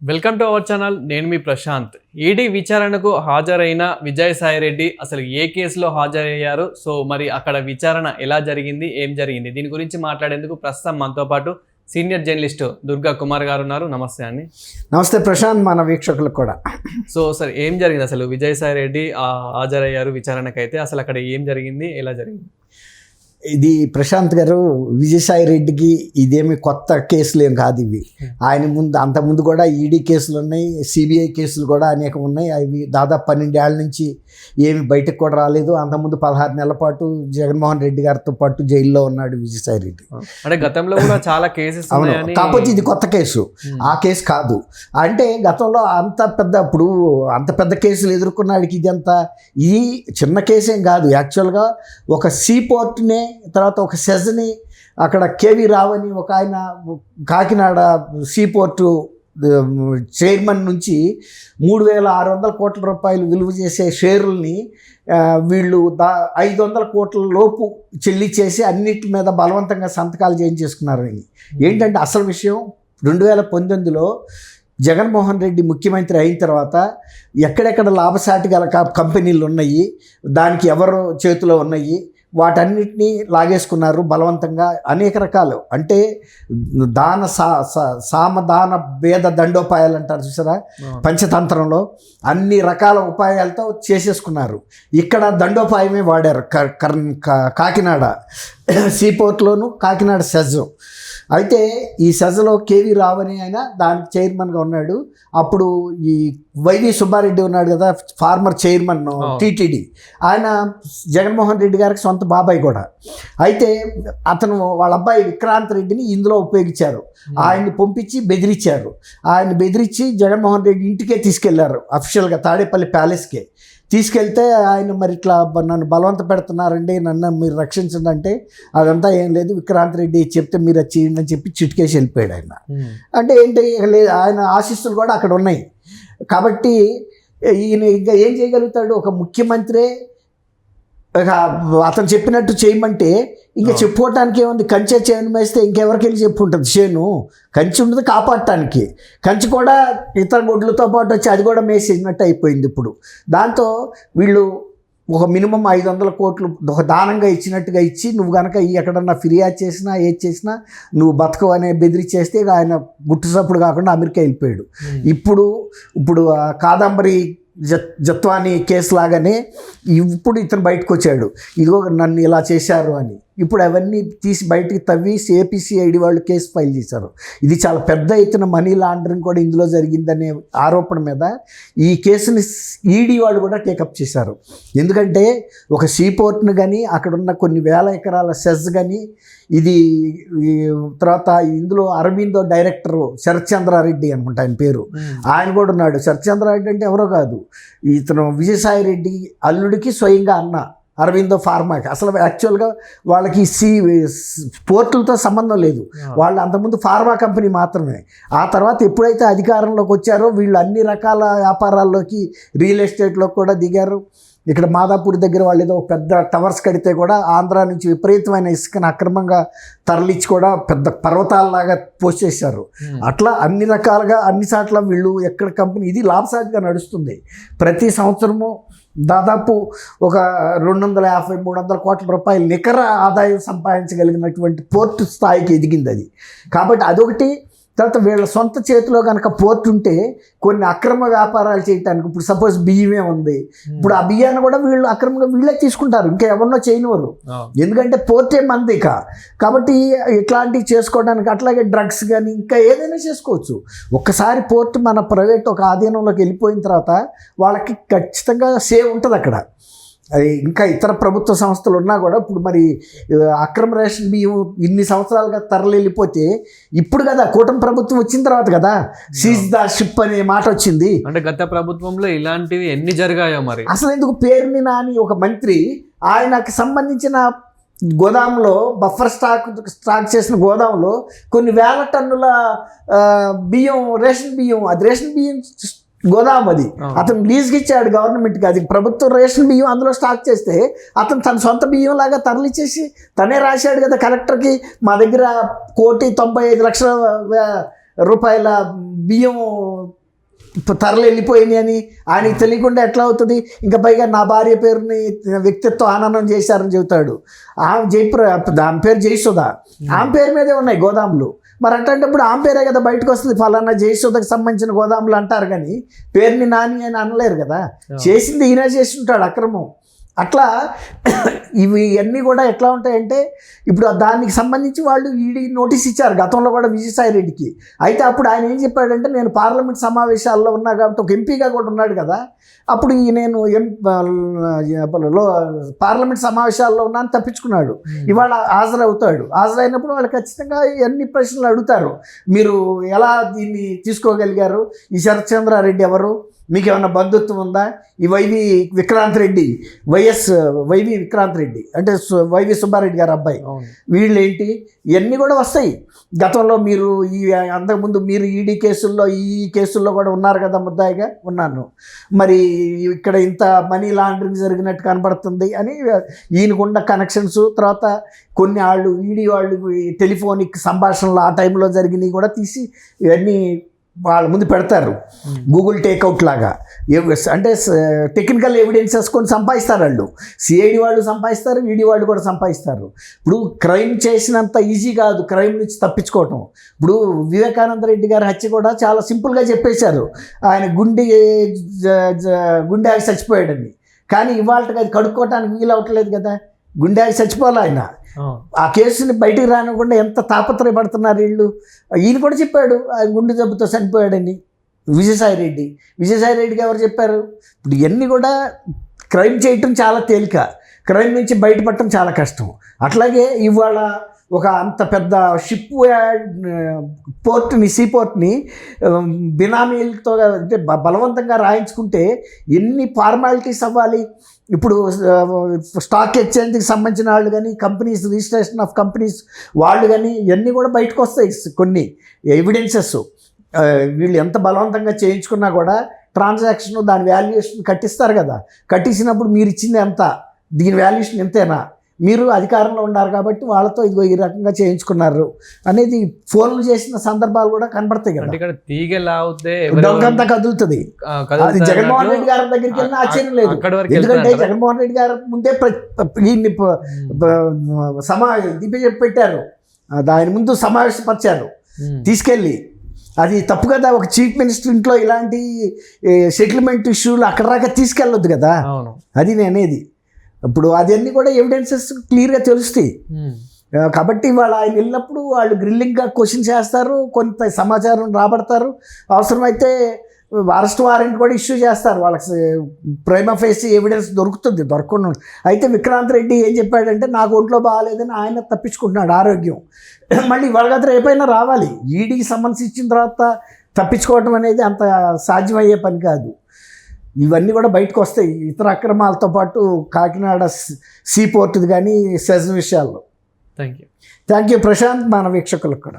Welcome to our channel. నేను మీ Prashanth. ED విచారణకు హాజరైన విజయసాయిరెడ్డి అసలు ఏ కేసులో హాజరయ్యారు, సో మరి అక్కడ విచారణ ఎలా జరిగింది, ఏం జరిగింది, దీని గురించి మాట్లాడేందుకు ప్రస్తుతం మనతో పాటు సీనియర్ జర్నలిస్ట్ దుర్గా కుమార్ గారు ఉన్నారు. నమస్తే అండి. నమస్తే ప్రశాంత్, మన వీక్షకులకు కూడా. సో సార్, ఏం జరిగింది అసలు? విజయసాయిరెడ్డి హాజరయ్యారు విచారణకైతే, అసలు అక్కడ ఏం జరిగింది, ఎలా జరిగింది? ఇది ప్రశాంత్ గారు, విజయసాయి రెడ్డికి ఇదేమి కొత్త కేసులు ఏం కాదు ఇవి. ఆయన ముందు అంతకుముందు కూడా ఈడీ కేసులు ఉన్నాయి, సిబిఐ కేసులు కూడా అనేకం ఉన్నాయి. అవి దాదాపు 12 ఏళ్ల నుంచి ఏమి బయటకు కూడా రాలేదు. అంతకుముందు 16 నెలల పాటు జగన్మోహన్ రెడ్డి గారితో పాటు జైల్లో ఉన్నాడు విజయసాయి రెడ్డి. అంటే గతంలో కూడా చాలా కేసెస్ అవును, కాకపోతే ఇది కొత్త కేసు, ఆ కేసు కాదు. అంటే గతంలో అంత పెద్ద కేసులు ఎదుర్కొన్నాడికి ఇది చిన్న కేసేం కాదు. యాక్చువల్గా ఒక సీ పోర్ట్నే, తర్వాత ఒక సెజ్ని, అక్కడ కేవీ రావు అని ఒక ఆయన కాకినాడ సీపోర్టు చైర్మన్ నుంచి 3,600 కోట్ల రూపాయలు విలువ చేసే షేర్లని వీళ్ళు 500 కోట్ల లోపు చెల్లించేసి అన్నిటి మీద బలవంతంగా సంతకాలు చేయించేసుకున్నారు. ఏంటంటే అసలు విషయం, 2019లో జగన్మోహన్ రెడ్డి ముఖ్యమంత్రి అయిన తర్వాత ఎక్కడెక్కడ లాభసాటి గల కంపెనీలు ఉన్నాయి, దానికి ఎవరు చేతిలో ఉన్నాయి, వాటన్నిటినీ లాగేసుకున్నారు బలవంతంగా. అనేక రకాలు, అంటే సామదాన భేద దండోపాయాలు అంటారు చూసారా, పంచతంత్రంలో అన్ని రకాల ఉపాయాలతో చేసేసుకున్నారు. ఇక్కడ దండోపాయమే వాడారు. కాకినాడ సీపోర్ట్లోను, కాకినాడ సెజ్. అయితే ఈ సెజ్లో కేవీ రావు అని ఆయన దానికి చైర్మన్గా ఉన్నాడు. అప్పుడు ఈ వైవి సుబ్బారెడ్డి ఉన్నాడు కదా, ఫార్మర్ చైర్మన్ టీటీడీ, ఆయన జగన్మోహన్ రెడ్డి గారికి సొంత బాబాయ్ కూడా. అయితే అతను వాళ్ళ అబ్బాయి విక్రాంత్ రెడ్డిని ఇందులో ఉపయోగించారు. ఆయన్ని పంపించి బెదిరించారు. ఆయన బెదిరించి జగన్మోహన్ రెడ్డి ఇంటికే తీసుకెళ్లారు, అఫీషియల్గా తాడేపల్లి ప్యాలెస్కే తీసుకెళ్తే ఆయన మరి ఇట్లా నన్ను బలవంత పెడుతున్నారండి, నన్ను మీరు రక్షించండి అంటే, అదంతా ఏం లేదు, విక్రాంత్ రెడ్డి చెప్తే మీరు అది చేయండి అని చెప్పి చిటికేసి వెళ్ళిపోయాడు ఆయన. అంటే ఏంటి, ఆయన ఆశీస్సులు కూడా అక్కడ ఉన్నాయి. కాబట్టి ఈయన ఇంకా ఏం చేయగలుగుతాడు? ఒక ముఖ్యమంత్రి అతను చెప్పినట్టు చేయమంటే ఇంకా చెప్పుకోవటానికి ఏముంది? కంచె చేను మేస్తే ఇంకెవరికి వెళ్ళి చెప్పుకుంటుంది చేను? కంచి ఉండదు కాపాడటానికి, కంచి కూడా ఇతర గొడ్లతో పాటు వచ్చి అది కూడా మేసేసినట్టు అయిపోయింది ఇప్పుడు. దాంతో వీళ్ళు ఒక మినిమం 500 కోట్లు ఒక దానంగా ఇచ్చినట్టుగా ఇచ్చి, నువ్వు కనుక ఎక్కడన్నా ఫిర్యాదు చేసినా ఏది చేసినా నువ్వు బతకవు అనే బెదిరించేస్తే ఆయన గుట్టుసప్పుడు కాకుండా అమెరికా వెళ్ళిపోయాడు. ఇప్పుడు కాదంబరి జత్వాని కేసు లాగానే ఇప్పుడు ఇతను బయటకు వచ్చాడు, ఇదిగో నన్ను ఇలా చేశారు అని. ఇప్పుడు అవన్నీ తీసి బయటికి తవ్వి ఏపీసీఐడి వాళ్ళు కేసు ఫైల్ చేశారు. ఇది చాలా పెద్ద ఎత్తున మనీ లాండరింగ్ కూడా ఇందులో జరిగిందనే ఆరోపణ మీద ఈ కేసుని ఈడీ వాళ్ళు కూడా టేకప్ చేశారు. ఎందుకంటే ఒక సీపోర్ట్ను కానీ, అక్కడున్న కొన్ని వేల ఎకరాల సెజ్ కానీ, ఇది తర్వాత ఇందులో అరవిందో డైరెక్టర్ శరత్చంద్రారెడ్డి అనుకుంటా ఆయన పేరు, ఆయన కూడా ఉన్నాడు. శరత్చంద్రారెడ్డి అంటే ఎవరో కాదు, ఇతను విజయసాయి రెడ్డి అల్లుడికి స్వయంగా అన్న అరవిందో ఫార్మాకి. అసలు యాక్చువల్గా వాళ్ళకి పోర్టులతో సంబంధం లేదు, వాళ్ళు అంతకుముందు ఫార్మా కంపెనీ మాత్రమే. ఆ తర్వాత ఎప్పుడైతే అధికారంలోకి వచ్చారో వీళ్ళు అన్ని రకాల వ్యాపారాల్లోకి, రియల్ ఎస్టేట్లోకి కూడా దిగారు. ఇక్కడ మాదాపూర్ దగ్గర వాళ్ళు ఏదో పెద్ద టవర్స్ కడితే కూడా ఆంధ్ర నుంచి విపరీతమైన ఇసుకను అక్రమంగా తరలించి కూడా పెద్ద పర్వతాలలాగా పోసేశారు. అట్లా అన్ని రకాలుగా అన్ని చోట్ల వీళ్ళు ఎక్కడ కంపెనీ ఇది లాభసాటిగా నడుస్తుంది. ప్రతి సంవత్సరము దాదాపు ఒక 250-300 కోట్ల రూపాయలు నికర ఆదాయం సంపాదించగలిగినటువంటి పోర్టు స్థాయికి ఎదిగింది అది. కాబట్టి అదొకటి. తర్వాత వీళ్ళ సొంత చేతిలో కనుక పోర్ట్ ఉంటే కొన్ని అక్రమ వ్యాపారాలు చేయటానికి, ఇప్పుడు సపోజ్ బియ్యమే ఉంది, ఇప్పుడు ఆ బియ్యాన్ని కూడా వీళ్ళు అక్రమంగా వీళ్ళే తీసుకుంటారు, ఇంకా ఎవరినో చేయనివారు. ఎందుకంటే పోర్టే మంది కాబట్టి ఇట్లాంటివి చేసుకోవడానికి. అట్లాగే డ్రగ్స్ కానీ ఇంకా ఏదైనా చేసుకోవచ్చు. ఒక్కసారి పోర్ట్ మన ప్రైవేట్ ఒక ఆధీనంలోకి వెళ్ళిపోయిన తర్వాత వాళ్ళకి ఖచ్చితంగా సేవ్ ఉంటుంది అక్కడ. అది ఇంకా ఇతర ప్రభుత్వ సంస్థలు ఉన్నా కూడా ఇప్పుడు మరి అక్రమ రేషన్ బియ్యం ఇన్ని సంవత్సరాలుగా తరలి వెళ్ళిపోతే ఇప్పుడు కదా కూటమి ప్రభుత్వం వచ్చిన తర్వాత కదా సీజ్ ద షిప్ అనే మాట వచ్చింది. అంటే గత ప్రభుత్వంలో ఇలాంటివి ఎన్ని జరిగాయో మరి. అసలు ఎందుకు పేరుని నాని ఒక మంత్రి ఆయనకు సంబంధించిన గోదాంలో బఫర్ స్టాక్ చేసిన గోదాంలో కొన్ని వేల టన్నుల బియ్యం, రేషన్ బియ్యం, అది రేషన్ బియ్యం గోదాం, అది అతను లీజ్కి ఇచ్చాడు గవర్నమెంట్కి. అది ప్రభుత్వం రేషన్ బియ్యం అందులో స్టాక్ చేస్తే అతను తన సొంత బియ్యం లాగా తరలిచ్చేసి తనే రాశాడు కదా కలెక్టర్కి, మా దగ్గర 1,95,00,000 రూపాయల బియ్యం తరలు వెళ్ళిపోయినాయి అని ఆయనకి తెలియకుండా ఎట్లా అవుతుంది? ఇంకా పైగా నా భార్య పేరుని వ్యక్తిత్వ ఆనందం చేశారని చెబుతాడు. ఆమె పేరు జయసుధ, ఆమె పేరు మీదే ఉన్నాయి గోదాములు. మరి అట్లాంటప్పుడు ఆమె పేరే కదా బయటకు వస్తుంది, ఫలానా జయసుధకు సంబంధించిన గోదాములు అంటారు, కానీ పేరుని నాని అని అనలేరు కదా. చేసింది ఈయన చేసి ఉంటాడు అక్రమం. అట్లా ఇవి అన్నీ కూడా ఎట్లా ఉంటాయంటే, ఇప్పుడు దానికి సంబంధించి వాళ్ళు ఈడీ నోటీస్ ఇచ్చారు గతంలో కూడా విజయసాయి రెడ్డికి. అయితే అప్పుడు ఆయన ఏం చెప్పాడంటే, నేను పార్లమెంట్ సమావేశాల్లో ఉన్నా కాబట్టి, ఒక ఎంపీగా కూడా ఉన్నాడు కదా, అప్పుడు నేను పార్లమెంట్ సమావేశాల్లో ఉన్నాను తప్పించుకున్నాడు. ఇవాళ హాజరవుతాడు. హాజరైనప్పుడు వాళ్ళు ఖచ్చితంగా ఎన్ని ప్రశ్నలు అడుగుతారు. మీరు ఎలా దీన్ని తీసుకోగలిగారు? ఈ శరత్చంద్రారెడ్డి ఎవరు? మీకు ఏమైనా బంధుత్వం ఉందా? ఈ విక్రాంత్ రెడ్డి, వైవి విక్రాంత్ రెడ్డి అంటే వైవి సుబ్బారెడ్డి గారు అబ్బాయి, వీళ్ళు ఏంటి? ఇవన్నీ కూడా వస్తాయి. గతంలో మీరు అంతకుముందు మీరు ఈడీ కేసుల్లో ఈ కేసుల్లో కూడా ఉన్నారు కదా, ముద్దాయిగా ఉన్నాను, మరి ఇక్కడ ఇంత మనీ లాండరింగ్ జరిగినట్టు కనబడుతుంది అని ఈయనకున్న కనెక్షన్స్, తర్వాత కొన్ని వాళ్ళు ఈడీ వాళ్ళు టెలిఫోనిక్ సంభాషణలు ఆ టైంలో జరిగినవి కూడా తీసి ఇవన్నీ వాళ్ళ ముందు పెడతారు. గూగుల్ టేక్అవుట్ లాగా అంటే టెక్నికల్ ఎవిడెన్సెస్ కొన్ని సంపాదిస్తారు వాళ్ళు. సిఐడి వాళ్ళు సంపాదిస్తారు, ఈడీ వాళ్ళు కూడా సంపాదిస్తారు. ఇప్పుడు క్రైమ్ చేసినంత ఈజీ కాదు క్రైమ్ నుంచి తప్పించుకోవటం. ఇప్పుడు వివేకానంద రెడ్డి గారి హత్య కూడా చాలా సింపుల్గా చెప్పేశారు, ఆయన గుండె ఆగి చచ్చిపోయాడని. కానీ ఇవాళకి అది కడుక్కోవటానికి వీలవట్లేదు కదా, గుండె ఆగి చచ్చిపోవాలి ఆయన. ఆ కేసుని బయటికి రానివ్వకుండా ఎంత తాపత్రయపడుతున్నారు వీళ్ళు. ఈయన కూడా చెప్పాడు ఆయన గుండె జబ్బుతో చనిపోయాడని. విజయసాయి రెడ్డికి ఎవరు చెప్పారు? ఇప్పుడు ఇవన్నీ కూడా క్రైమ్ చేయటం చాలా తేలిక, క్రైమ్ నుంచి బయటపడటం చాలా కష్టం. అట్లాగే ఇవాళ ఒక అంత పెద్ద షిప్ సీపోర్ట్ని బినామీలతో అంటే బలవంతంగా రాయించుకుంటే ఎన్ని ఫార్మాలిటీస్ అవ్వాలి. ఇప్పుడు స్టాక్ ఎక్స్చేంజ్కి సంబంధించిన వాళ్ళు కానీ, కంపెనీస్ రిజిస్ట్రేషన్ ఆఫ్ కంపెనీస్ వాళ్ళు కానీ ఇవన్నీ కూడా బయటకు వస్తాయి కొన్ని ఎవిడెన్సెస్. వీళ్ళు ఎంత బలవంతంగా చేయించుకున్నా కూడా ట్రాన్సాక్షన్ దాని వాల్యుయేషన్ కట్టిస్తారు కదా, కట్టించినప్పుడు మీరు ఇచ్చింది ఎంత, దీని వాల్యుయేషన్ ఎంతేనా, మీరు అధికారంలో ఉన్నారు కాబట్టి వాళ్ళతో ఇదిగో ఈ రకంగా చేయించుకున్నారు అనేది ఫోన్లు చేసిన సందర్భాలు కూడా కనబడతాయి కదా. ఇక్కడ తీగలావుతే దొంగంతా కదులుతుంది. అది జగన్మోహన్ రెడ్డి గారి దగ్గరికి వెళ్ళిన ఆశ్చర్యం లేదు, ఎందుకంటే జగన్మోహన్ రెడ్డి గారు ముందే పెట్టారు, దాని ముందు సమావేశపరిచారు తీసుకెళ్ళి. అది తప్పు కదా, ఒక చీఫ్ మినిస్టర్ ఇంట్లో ఇలాంటి సెటిల్మెంట్ ఇష్యూలు అక్కడ దాకా తీసుకెళ్ళొద్దు కదా. అది నేనేది ఇప్పుడు అదన్నీ కూడా ఎవిడెన్సెస్ క్లియర్గా తెలుస్తాయి. కాబట్టి వాళ్ళు ఆయన వెళ్ళినప్పుడు వాళ్ళు గ్రిల్లింగ్గా క్వశ్చన్ చేస్తారు, కొంత సమాచారం రాబడతారు, అవసరమైతే అరెస్ట్ వారెంట్ కూడా ఇష్యూ చేస్తారు. వాళ్ళకి ప్రైమా ఫేసి ఎవిడెన్స్ దొరకకుండా. అయితే విక్రాంత్ రెడ్డి ఏం చెప్పాడంటే, నాకు ఒంట్లో బాగాలేదని ఆయన తప్పించుకుంటున్నాడు ఆరోగ్యం. మళ్ళీ వాళ్ళ రేపైనా రావాలి. ఈడీకి సమన్స్ ఇచ్చిన తర్వాత తప్పించుకోవటం అనేది అంత సాధ్యమయ్యే పని కాదు. ఇవన్నీ కూడా బయటకు వస్తాయి ఇతర అక్రమాలతో పాటు కాకినాడ సీ పోర్టుది కానీ సెజ్ విషయాల్లో. థ్యాంక్ యూ ప్రశాంత్, మన వీక్షకులకు కూడా.